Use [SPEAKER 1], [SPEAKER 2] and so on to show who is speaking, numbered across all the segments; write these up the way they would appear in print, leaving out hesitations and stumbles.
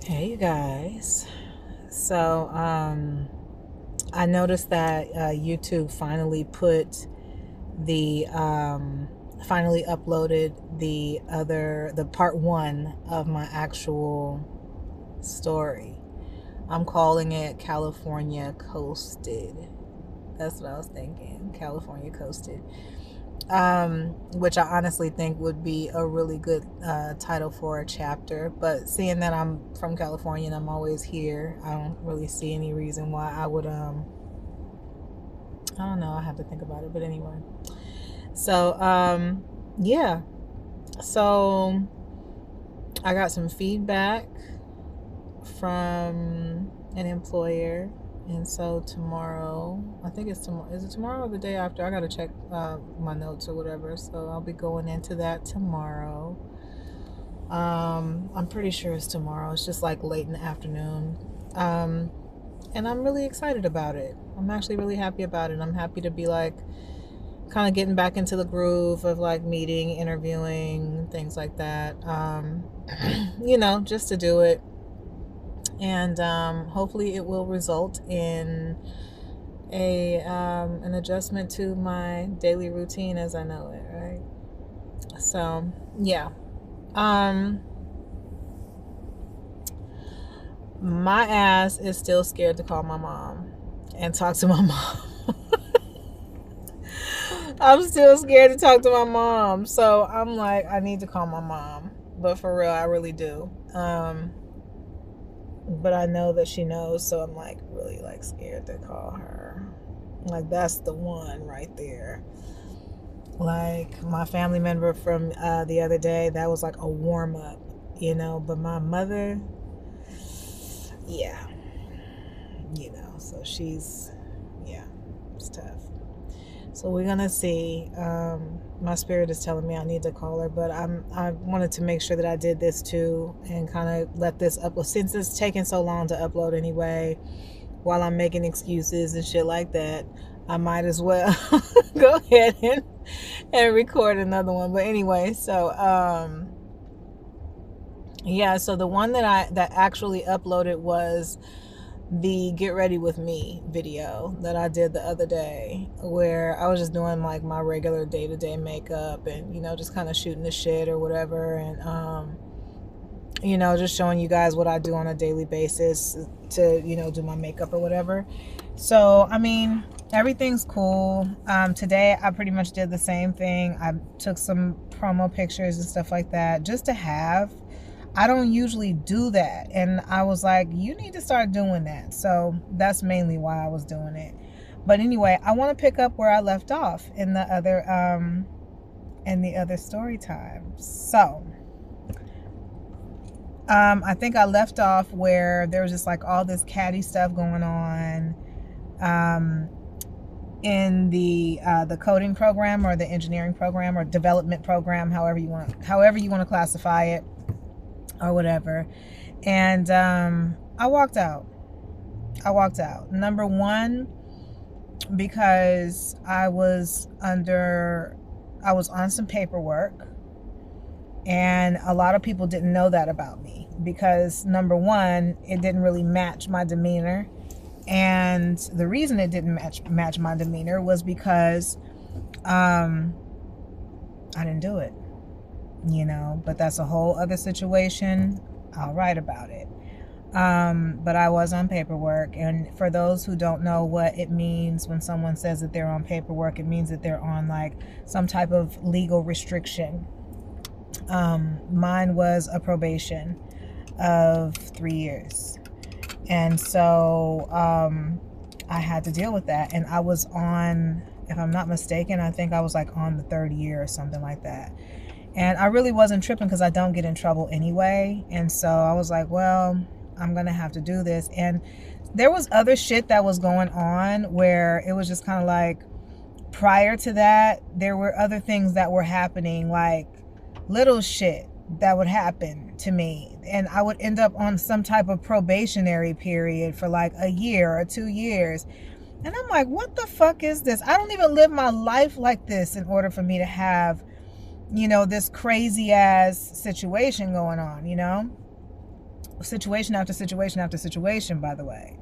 [SPEAKER 1] Hey, you guys. So, I noticed that YouTube finally uploaded the part one of my actual story. I'm calling it California Coasted. That's what I was thinking. California Coasted. Which I honestly think would be a really good title for a chapter. But seeing that I'm from California and I'm always here, I don't really see any reason why I would. I don't know. I have to think about it. But anyway, so yeah. So I got some feedback from an employer. And so tomorrow, I think it's tomorrow. Is it tomorrow or the day after? I gotta check my notes or whatever. So I'll be going into that tomorrow. I'm pretty sure it's tomorrow. It's just like late in the afternoon. Um, and I'm really excited about it. I'm actually really happy about it. I'm happy to be like kind of getting back into the groove of like meeting, interviewing, things like that. Just to do it. And hopefully it will result in a an adjustment to my daily routine as I know it, right? So yeah. Um my ass is still scared to call my mom and talk to my mom. I'm still scared to talk to my mom. So I'm like, I need to call my mom. But for real, I really do. But I know that she knows, so I'm like really like scared to call her. Like that's the one right there. Like my family member from the other day, that was like a warm up, But my mother, yeah, so yeah, it's tough. So we're gonna see. My spirit is telling me I need to call her, but I wanted to make sure that I did this too and kind of let this upload since it's taking so long to upload anyway. While I'm making excuses and shit like that, I might as well go ahead and record another one. But anyway, so yeah, so the one that actually uploaded was the Get Ready With Me video that I did the other day, where I was just doing like my regular day-to-day makeup and just kind of shooting the shit or whatever, and just showing you guys what I do on a daily basis to do my makeup or whatever. So I mean, everything's cool. Today I pretty much did the same thing. I took some promo pictures and stuff like that just to have. I don't usually do that. And I was like, you need to start doing that. So that's mainly why I was doing it. But anyway, I want to pick up where I left off in the other story time. So I think I left off where there was just like all this catty stuff going on in the coding program or the engineering program or development program, however you want to classify it or whatever. And I walked out. Number one, because I was on some paperwork, and a lot of people didn't know that about me because number one, it didn't really match my demeanor. And the reason it didn't match my demeanor was because I didn't do it. But that's a whole other situation. I'll write about it. But I was on paperwork, and for those who don't know what it means when someone says that they're on paperwork, it means that they're on like some type of legal restriction. Mine was a probation of 3 years, and so I had to deal with that, and I was on, if I'm not mistaken, I think I was like on the third year or something like that. And I really wasn't tripping because I don't get in trouble anyway. And so I was like, well, I'm going to have to do this. And there was other shit that was going on where it was just kind of like, prior to that, there were other things that were happening, like little shit that would happen to me. And I would end up on some type of probationary period for like a year or 2 years. And I'm like, what the fuck is this? I don't even live my life like this in order for me to have this crazy ass situation going on, situation after situation after situation, by the way.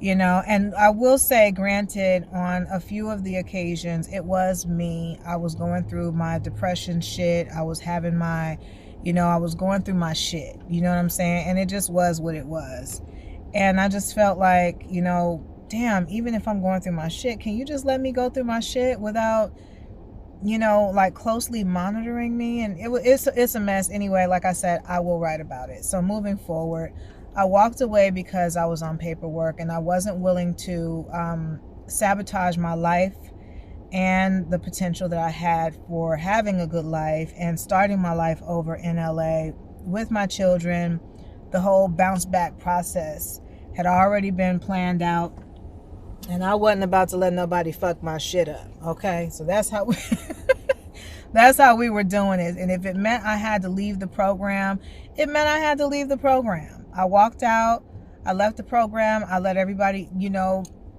[SPEAKER 1] You know, and I will say, granted, on a few of the occasions, it was me. I was going through my depression shit. I was having my, I was going through my shit. You know what I'm saying? And it just was what it was. And I just felt like, damn, even if I'm going through my shit, can you just let me go through my shit without, like closely monitoring me? And it's a mess. Anyway, like I said, I will write about it. So moving forward, I walked away because I was on paperwork and I wasn't willing to sabotage my life and the potential that I had for having a good life and starting my life over in LA with my children. The whole bounce back process had already been planned out, and I wasn't about to let nobody fuck my shit up. Okay, so that's how we that's how we were doing it. And if it meant I had to leave the program, it meant I had to leave the program. I walked out. I left the program. I let everybody,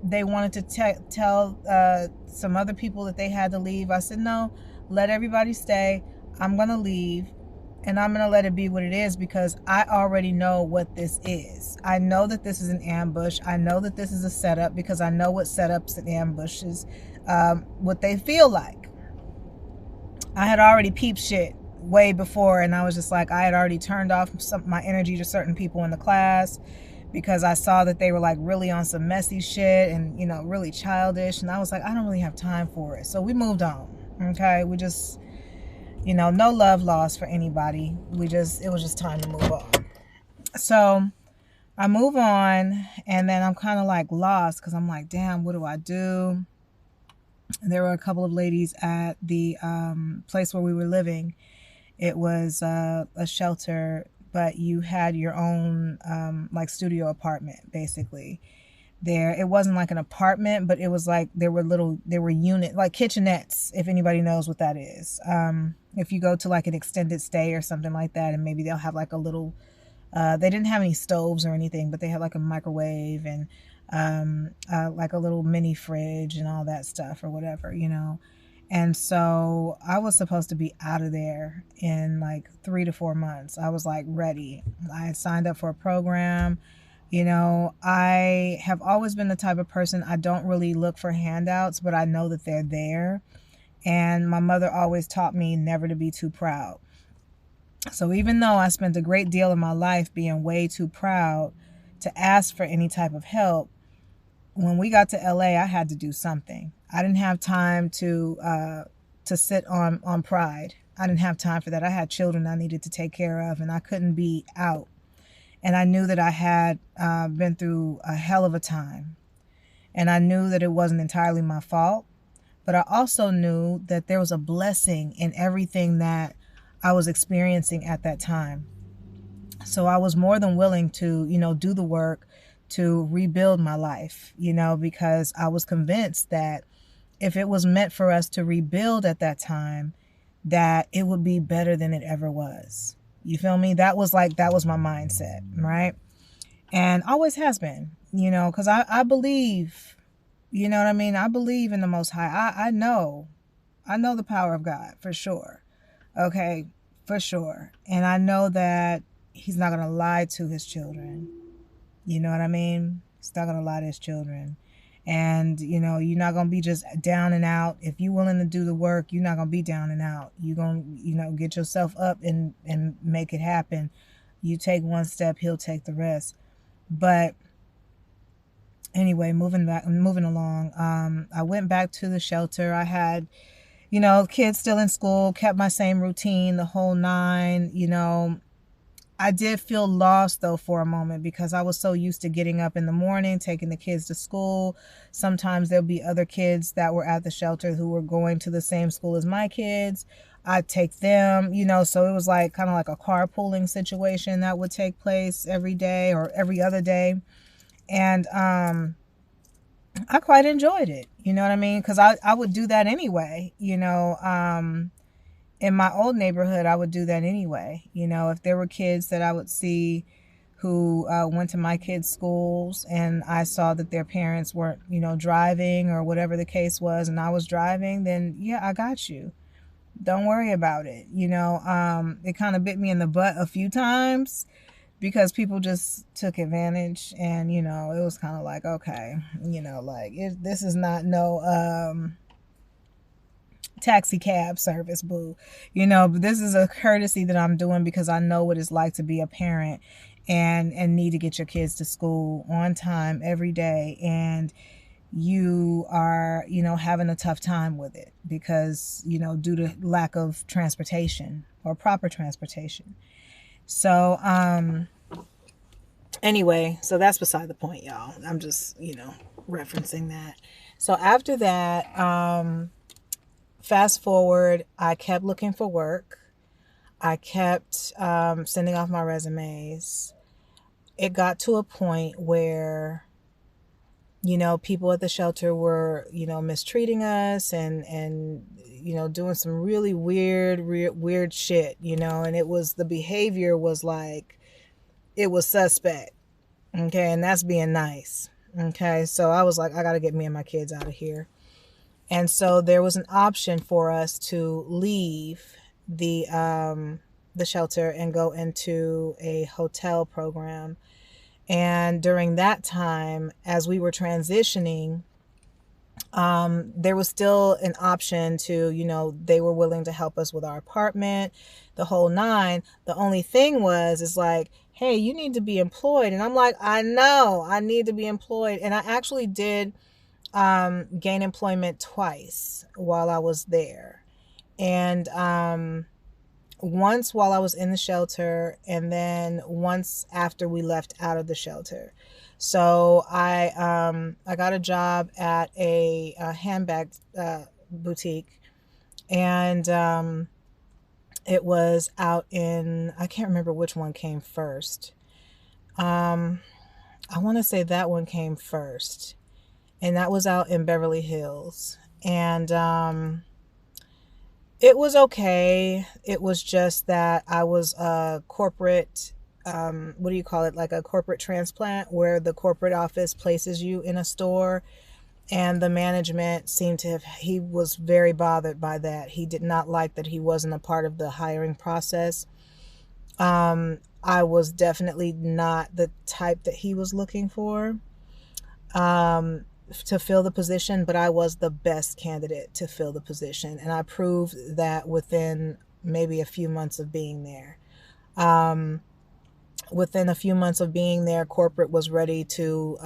[SPEAKER 1] they wanted to tell some other people that they had to leave. I said, no, let everybody stay. I'm going to leave. And I'm going to let it be what it is, because I already know what this is. I know that this is an ambush. I know that this is a setup, because I know what setups and ambushes, what they feel like. I had already peeped shit way before, and I was just like, I had already turned off my energy to certain people in the class because I saw that they were like really on some messy shit and, really childish. And I was like, I don't really have time for it. So we moved on. Okay. We just, no love lost for anybody. It was just time to move on. So I move on, and then I'm kind of like lost because I'm like, damn, what do I do? There were a couple of ladies at the place where we were living. It was a shelter, but you had your own like studio apartment, basically. There, it wasn't like an apartment, but it was like there were unit, like kitchenettes, if anybody knows what that is. If you go to like an extended stay or something like that, and maybe they'll have like a little, they didn't have any stoves or anything, but they had like a microwave and like a little mini fridge and all that stuff or whatever, And so I was supposed to be out of there in like 3 to 4 months. I was like ready. I had signed up for a program. I have always been the type of person, I don't really look for handouts, but I know that they're there. And my mother always taught me never to be too proud. So even though I spent a great deal of my life being way too proud to ask for any type of help, when we got to LA, I had to do something. I didn't have time to sit on pride. I didn't have time for that. I had children I needed to take care of, and I couldn't be out. And I knew that I had been through a hell of a time. And I knew that it wasn't entirely my fault. But I also knew that there was a blessing in everything that I was experiencing at that time. So I was more than willing to, do the work to rebuild my life, because I was convinced that if it was meant for us to rebuild at that time, that it would be better than it ever was. You feel me? That was my mindset, right? And always has been, because I believe, you know what I mean? I believe in the Most High. I know the power of God for sure. Okay, for sure. And I know that He's not going to lie to His children. You know what I mean? He's not going to lie to His children. And, you're not going to be just down and out. If you're willing to do the work, you're not going to be down and out. You're going to, get yourself up and make it happen. You take one step, He'll take the rest. But anyway, moving along, I went back to the shelter. I had, kids still in school, kept my same routine, the whole nine. I did feel lost, though, for a moment, because I was so used to getting up in the morning, taking the kids to school. Sometimes there'll be other kids that were at the shelter who were going to the same school as my kids. I'd take them, so it was like kind of like a carpooling situation that would take place every day or every other day. And I quite enjoyed it. You know what I mean? Because I would do that anyway, in my old neighborhood, I would do that anyway. If there were kids that I would see who went to my kids' schools and I saw that their parents weren't, driving or whatever the case was, and I was driving, then yeah, I got you. Don't worry about it. It kind of bit me in the butt a few times because people just took advantage. And it was kind of like, okay, like this is not no taxi cab service, boo. But this is a courtesy that I'm doing because I know what it's like to be a parent and need to get your kids to school on time every day, and you are having a tough time with it because due to lack of transportation or proper transportation. So anyway, so that's beside the point, y'all. I'm just referencing that. So after that, fast forward, I kept looking for work. I kept sending off my resumes. It got to a point where people at the shelter were mistreating us and doing some really weird shit, and the behavior was like, it was suspect. Okay, and that's being nice. Okay, so I was like, I gotta get me and my kids out of here. And so there was an option for us to leave the shelter and go into a hotel program. And during that time, as we were transitioning, there was still an option to, they were willing to help us with our apartment, the whole nine. The only thing is like, hey, you need to be employed. And I'm like, I know I need to be employed. And I actually did gain employment twice while I was there. And once while I was in the shelter, and then once after we left out of the shelter. So I got a job at a handbag boutique, and it was out in, I can't remember which one came first. I want to say that one came first, and that was out in Beverly Hills. And it was okay. It was just that I was a corporate, what do you call it? Like a corporate transplant, where the corporate office places you in a store. And the management seemed to have, he was very bothered by that. He did not like that he wasn't a part of the hiring process. I was definitely not the type that he was looking for. To fill the position, but I was the best candidate to fill the position. And I proved that within maybe a few months of being there. Within a few months of being there, corporate was ready to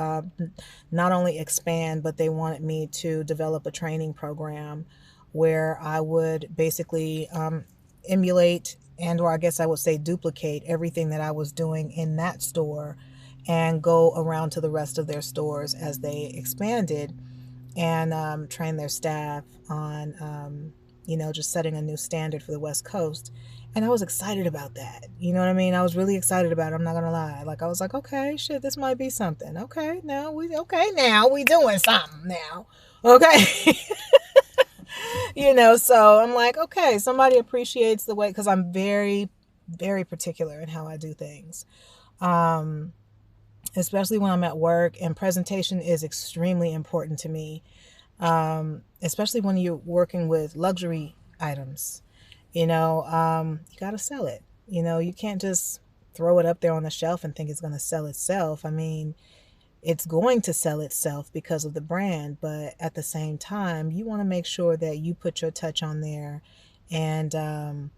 [SPEAKER 1] not only expand, but they wanted me to develop a training program where I would basically emulate, and or I guess I would say duplicate, everything that I was doing in that store and go around to the rest of their stores as they expanded, and train their staff on, just setting a new standard for the West Coast. And I was excited about that. You know what I mean? I was really excited about it. I'm not going to lie. Like, I was like, okay, shit, this might be something. Okay, now we doing something now. Okay. So I'm like, okay, somebody appreciates the way, because I'm very, very particular in how I do things. Especially when I'm at work, and presentation is extremely important to me. Especially when you're working with luxury items, you got to sell it. You can't just throw it up there on the shelf and think it's going to sell itself. I mean, it's going to sell itself because of the brand, but at the same time, you want to make sure that you put your touch on there, and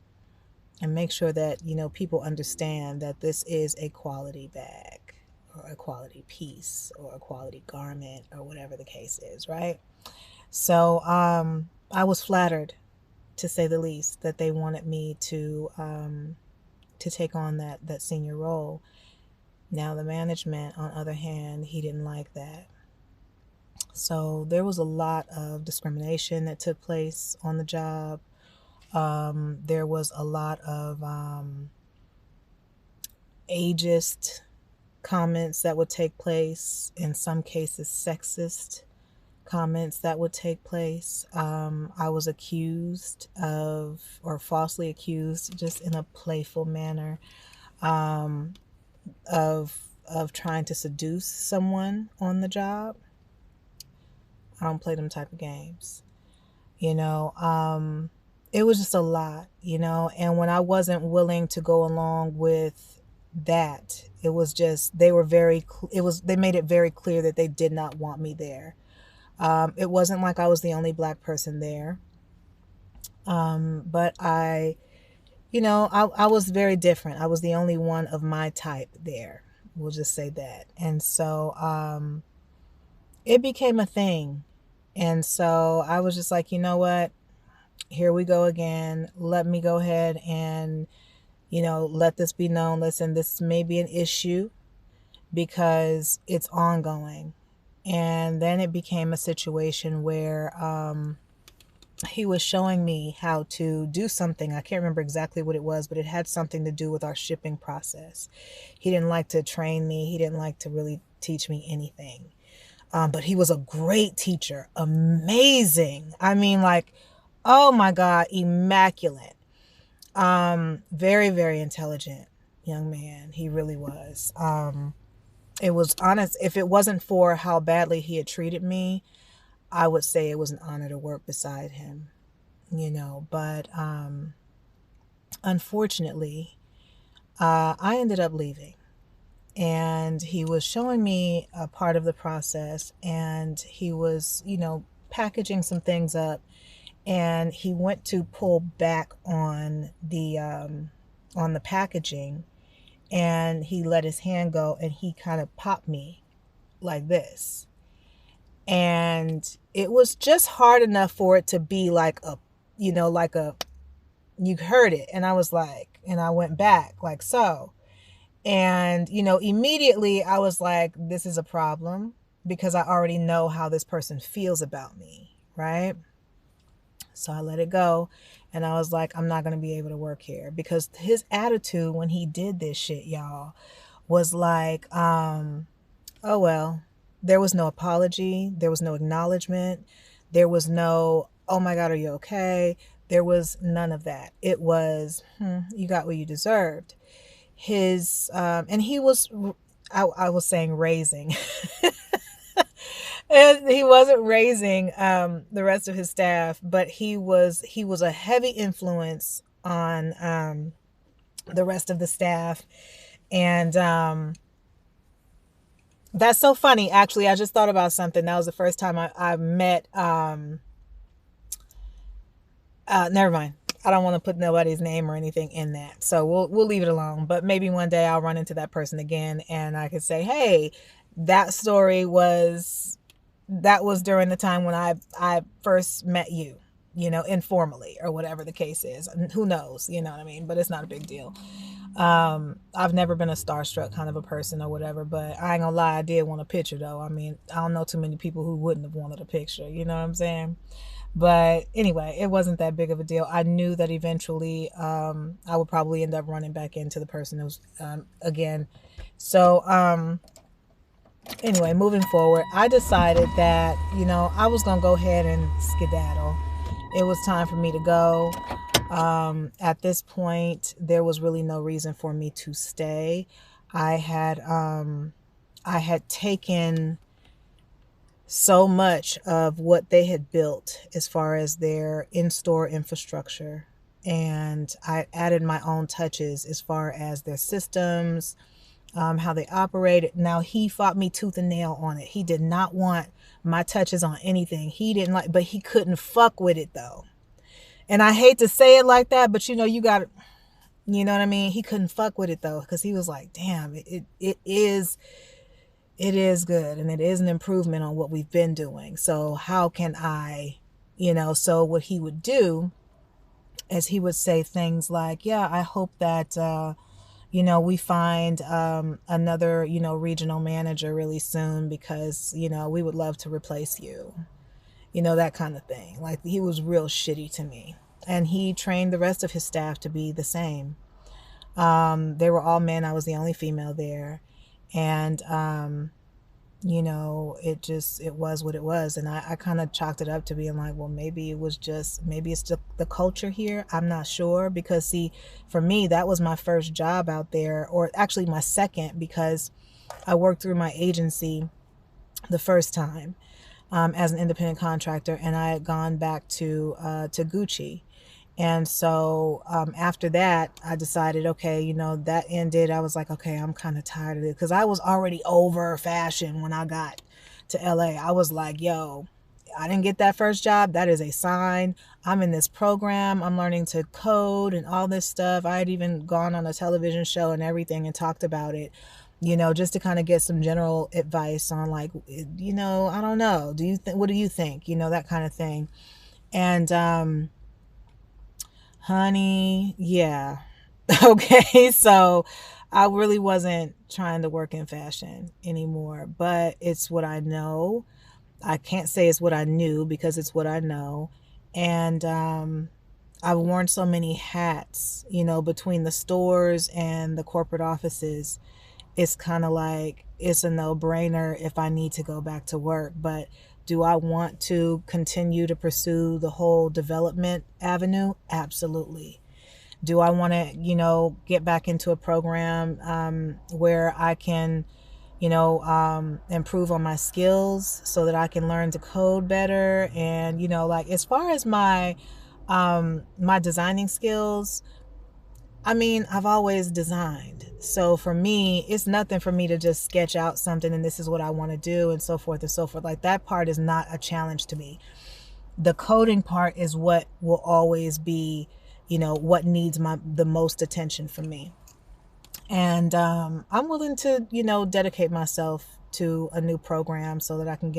[SPEAKER 1] make sure that, people understand that this is a quality bag, or a quality piece, or a quality garment, or whatever the case is, right? So I was flattered, to say the least, that they wanted me to take on that senior role. Now the management, on the other hand, he didn't like that. So there was a lot of discrimination that took place on the job. There was a lot of ageist comments that would take place, in some cases sexist comments that would take place. I was accused of, or falsely accused, just in a playful manner, of trying to seduce someone on the job. I don't play them type of games. It was just a lot, and when I wasn't willing to go along with that. It was just, they were very, they made it very clear that they did not want me there. It wasn't like I was the only black person there. But I was very different. I was the only one of my type there. We'll just say that. And so, it became a thing. And so I was just like, you know what? Here we go again. Let me go ahead and, let this be known. Listen, this may be an issue because it's ongoing. And then it became a situation where he was showing me how to do something. I can't remember exactly what it was, but it had something to do with our shipping process. He didn't like to train me. He didn't like to really teach me anything. But he was a great teacher. Amazing. I mean, like, oh my God, immaculate. Very, very intelligent young man. He really was. It was honest. If it wasn't for how badly he had treated me, I would say it was an honor to work beside him, but, unfortunately, I ended up leaving, and he was showing me a part of the process, and he was, packaging some things up, and he went to pull back on the packaging, and he let his hand go, and he kind of popped me like this. And it was just hard enough for it to be like you heard it. And I was like, and I went back like so. And, immediately I was like, this is a problem because I already know how this person feels about me, right? So I let it go. And I was like, I'm not going to be able to work here because his attitude when he did this shit, y'all, was like, oh, well, there was no apology. There was no acknowledgement. There was no, oh my God, are you okay? There was none of that. It was, you got what you deserved. And he was, I was saying raising. And he wasn't raising the rest of his staff, but he was a heavy influence on the rest of the staff. And that's so funny. Actually, I just thought about something. That was the first time I met. Never mind. I don't want to put nobody's name or anything in that. So we'll leave it alone. But maybe one day I'll run into that person again and I could say, hey, that story was during the time when I first met you, informally or whatever the case is. And who knows, you know what I mean? But it's not a big deal. I've never been a starstruck kind of a person or whatever, but I ain't gonna lie, I did want a picture though. I mean, I don't know too many people who wouldn't have wanted a picture, you know what I'm saying? But anyway, it wasn't that big of a deal. I knew that eventually I would probably end up running back into the person who was again. So anyway, moving forward, I decided that, I was going to go ahead and skedaddle. It was time for me to go. At this point, there was really no reason for me to stay. I had taken so much of what they had built as far as their in-store infrastructure, and I added my own touches as far as their systems, how they operated. Now, he fought me tooth and nail on it. He did not want my touches on anything. He didn't like, but he couldn't fuck with it though. And I hate to say it like that, but you got, you know what I mean? He couldn't fuck with it though, because he was like, damn, it is good, and it is an improvement on what we've been doing. So how can I, so what he would do is he would say things like, yeah, I hope that, we find another, regional manager really soon because, we would love to replace you, that kind of thing. Like, he was real shitty to me. And he trained the rest of his staff to be the same. They were all men. I was the only female there. And, it was what it was. And I kind of chalked it up to being like, well, maybe it's just the culture here. I'm not sure, because see, for me, that was my first job out there, or actually my second, because I worked through my agency the first time, as an independent contractor, and I had gone back to Gucci. And so after that, I decided, okay, that ended. I was like, okay, I'm kind of tired of it, because I was already over fashion when I got to LA. I was like, yo, I didn't get that first job. That is a sign. I'm in this program. I'm learning to code and all this stuff. I had even gone on a television show and everything and talked about it, just to kind of get some general advice on, like, I don't know. What do you think? That kind of thing. And, honey, yeah. Okay, so I really wasn't trying to work in fashion anymore, but it's what I know. I can't say it's what I knew, because it's what I know. And I've worn so many hats, between the stores and the corporate offices. It's kind of like it's a no-brainer if I need to go back to work. But do I want to continue to pursue the whole development avenue? Absolutely. Do I want to, get back into a program where I can, improve on my skills so that I can learn to code better? And, like, as far as my designing skills, I mean, I've always designed. So for me, it's nothing for me to just sketch out something and this is what I want to do and so forth and so forth. Like, that part is not a challenge to me. The coding part is what will always be, what needs the most attention from me. And I'm willing to, dedicate myself to a new program so that I can get